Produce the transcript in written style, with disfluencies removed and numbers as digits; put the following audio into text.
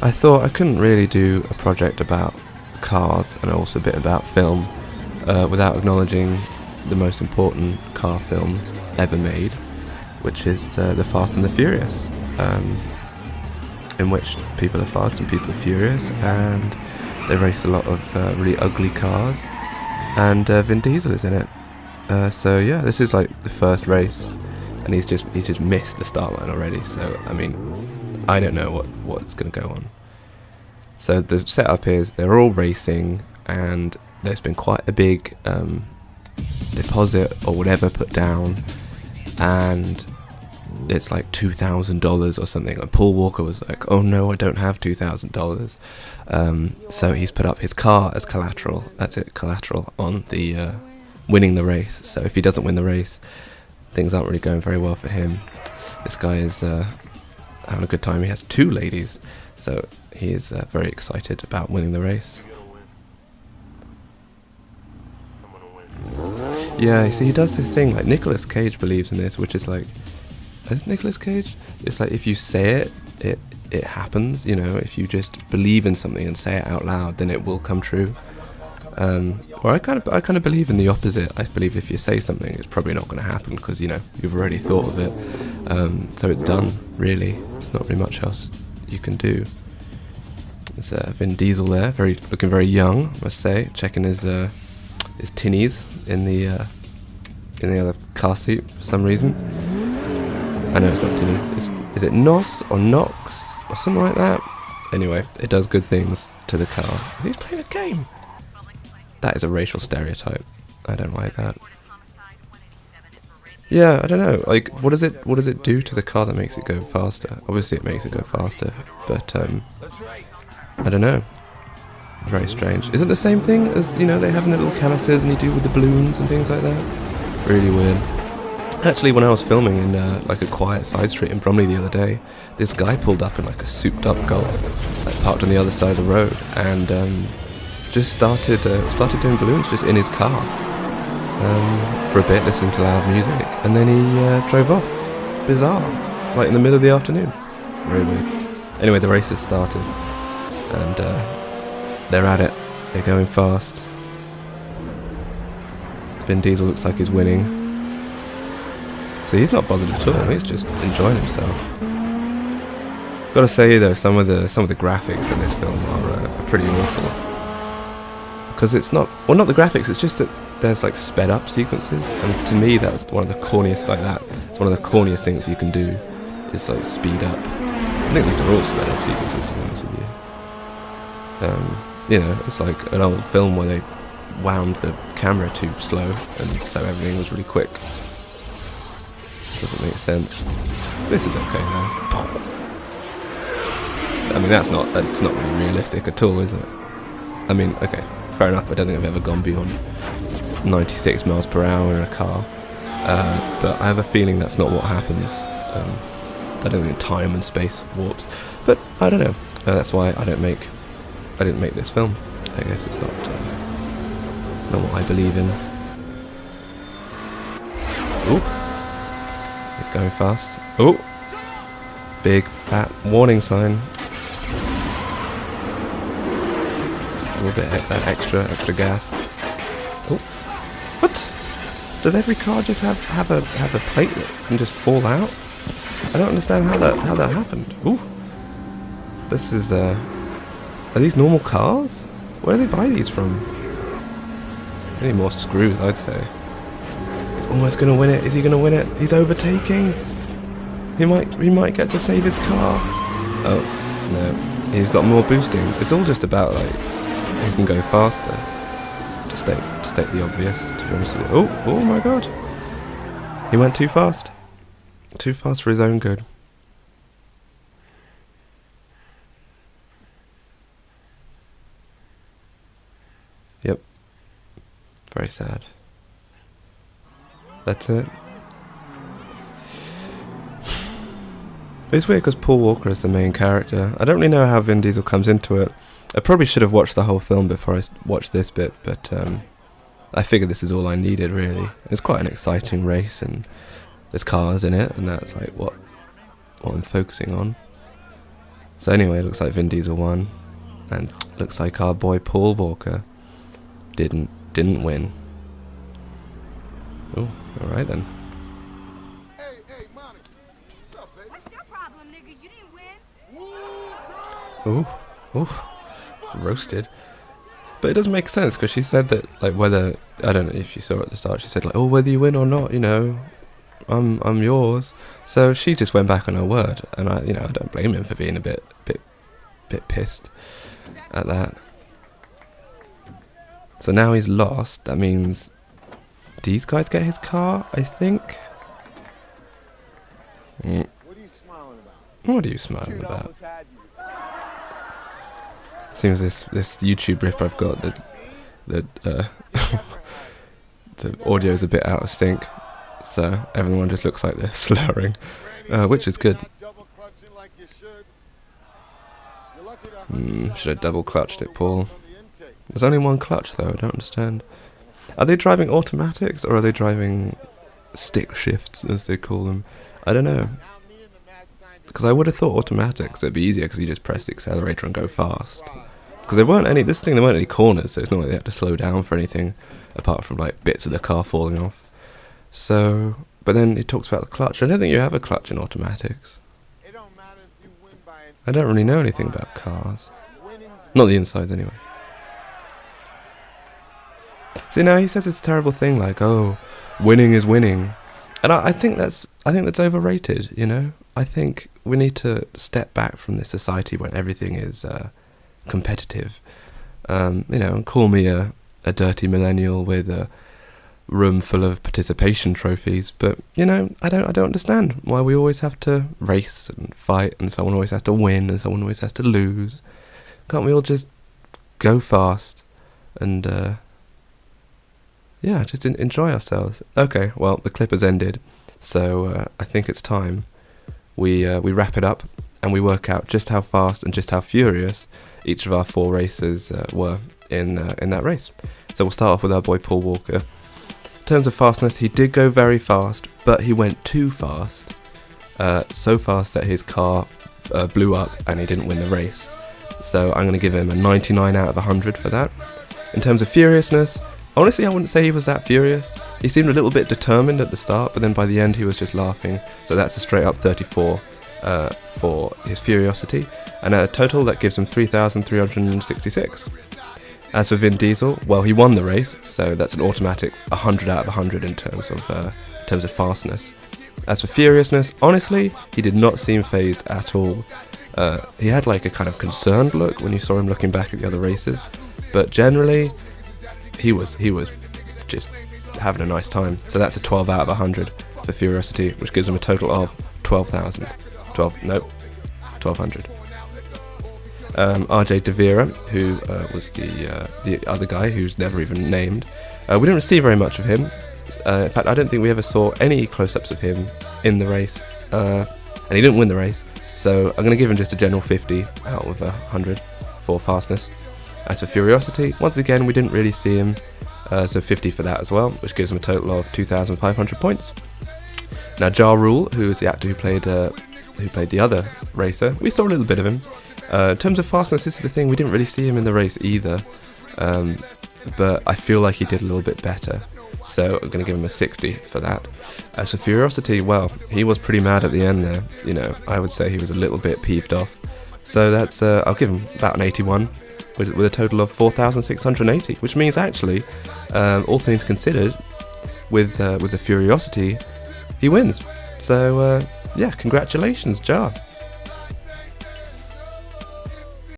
I thought I couldn't really do a project about cars and also a bit about film without acknowledging the most important car film ever made, which is The Fast and the Furious, in which people are fast and people are furious, and they race a lot of really ugly cars, and Vin Diesel is in it. So yeah, this is like the first race, and he's just missed the start line already. So I mean, I don't know what's going to go on. So the setup is they're all racing, and there's been quite a big deposit or whatever put down, and it's like $2,000 or something. And Paul Walker was like, "Oh no, I don't have $2,000." So he's put up his car as collateral. That's it, collateral on the winning the race. So if he doesn't win the race, things aren't really going very well for him. This guy is having a good time. He has 2 ladies, so he is very excited about winning the race. Yeah, you see, he does this thing like Nicolas Cage believes in this, which is like, is Nicolas Cage? It's like if you say it happens. You know, if you just believe in something and say it out loud, then it will come true. Or I kind of believe in the opposite. I believe if you say something, it's probably not going to happen because you've already thought of it. So it's done. Really, there's not really much else you can do. There's Vin Diesel there, looking very young, I must say. Checking his tinnies in the other car seat for some reason. I know it's not tinnies. Is it Nos or Nox or something like that? Anyway, it does good things to the car. He's playing a game. That is a racial stereotype. I don't like that. Yeah, I don't know. Like, what does it do to the car that makes it go faster? Obviously, it makes it go faster, but I don't know. Very strange. Is it the same thing as they have in the little canisters and you do with the balloons and things like that? Really weird. Actually, when I was filming in like a quiet side street in Bromley the other day, this guy pulled up in like a souped-up Golf, like parked on the other side of the road, and just started doing balloons just in his car for a bit, listening to loud music, and then he drove off. Bizarre, like in the middle of the afternoon. Very weird. Anyway, the race has started, and they're at it. They're going fast. Vin Diesel looks like he's winning. So he's not bothered at all. He's just enjoying himself. Gotta say though, some of the graphics in this film are pretty awful. Because it's not the graphics. It's just that there's like sped up sequences, and to me that's one of the corniest It's one of the corniest things you can do, is like speed up. I think these are all sped up sequences, to be honest with you. It's like an old film where they wound the camera too slow, and so everything was really quick. Doesn't make sense. This is okay though. I mean, that's not really realistic at all, is it? I mean, okay, fair enough. I don't think I've ever gone beyond 96 miles per hour in a car, but I have a feeling that's not what happens. I don't think time and space warps, but I don't know. That's why I didn't make this film. I guess it's not what I believe in. Ooh. He's going fast. Oh! Big fat warning sign. A little bit extra gas. Oh! What? Does every car just have a plate that can just fall out? I don't understand how that happened. Ooh! This is are these normal cars? Where do they buy these from? I need more screws, I'd say. He's almost going to win it. Is he going to win it? He's overtaking. He might get to save his car. Oh, no. He's got more boosting. It's all just about, like, who can go faster. To state the obvious, to be honest with you. Oh my god. He went too fast. Too fast for his own good. Yep. Very sad. That's it. It's weird because Paul Walker is the main character. I don't really know how Vin Diesel comes into it. I probably should have watched the whole film before I watched this bit, but I figured this is all I needed, really. It's quite an exciting race, and there's cars in it, and that's like what I'm focusing on. So anyway, it looks like Vin Diesel won, and looks like our boy Paul Walker didn't win. Oh, all right then. Hey, Monica. What's up, baby? What's your problem, nigga? You didn't win. Ooh, roasted. But it doesn't make sense because she said that, like, whether, I don't know if you saw it at the start, she said like, oh, whether you win or not, you know, I'm yours. So she just went back on her word, and I don't blame him for being a bit pissed at that. So now he's lost. That means these guys get his car, I think. What are you smiling about? What are you smiling about? Seems this YouTube rip I've got that the audio is a bit out of sync, so everyone just looks like they're slurring, which is good. Should have double clutched it, Paul. There's only one clutch though. I don't understand. Are they driving automatics or are they driving stick shifts as they call them? I don't know. Because I would have thought automatics, it'd be easier because you just press the accelerator and go fast. Because there weren't any corners, so it's not like they had to slow down for anything, apart from like bits of the car falling off. So, but then it talks about the clutch. I don't think you have a clutch in automatics. I don't really know anything about cars. Not the insides anyway. See, now he says this terrible thing like, oh, winning is winning. And I think that's overrated, you know? I think we need to step back from this society when everything is competitive. You know, and call me a dirty millennial with a room full of participation trophies, but you know, I don't understand why we always have to race and fight, and someone always has to win and someone always has to lose. Can't we all just go fast and yeah, just enjoy ourselves? Okay, well, the clip has ended, so I think it's time we wrap it up and we work out just how fast and just how furious each of our 4 racers were in that race. So we'll start off with our boy Paul Walker. In terms of fastness, he did go very fast, but he went too fast. So fast that his car blew up and he didn't win the race. So I'm going to give him a 99 out of 100 for that. In terms of furiousness, honestly I wouldn't say he was that furious. He seemed a little bit determined at the start, but then by the end he was just laughing. So that's a straight up 34 for his furiosity. And at a total that gives him 3,366. As for Vin Diesel, well, he won the race, so that's an automatic 100 out of 100 in terms of fastness. As for furiousness, honestly, he did not seem phased at all. He had like a kind of concerned look when you saw him looking back at the other races, but generally, he was just having a nice time. So that's a 12 out of 100 for furiosity, which gives him a total of 1,200. RJ De Vera, who was the other guy who's never even named. We didn't receive very much of him. In fact, I don't think we ever saw any close-ups of him in the race, and he didn't win the race. So I'm going to give him just a general 50 out of 100 for fastness. As for furiosity, once again we didn't really see him, so 50 for that as well, which gives him a total of 2,500 points. Now Ja Rule, who is the actor who played the other racer, we saw a little bit of him. In terms of fastness, this is the thing, we didn't really see him in the race either, but I feel like he did a little bit better, so I'm going to give him a 60 for that. As for furiosity, well, he was pretty mad at the end there, you know, I would say he was a little bit peeved off, so that's, I'll give him about an 81, with a total of 4,680, which means actually, all things considered, with the furiosity, he wins. So, yeah, congratulations, Ja.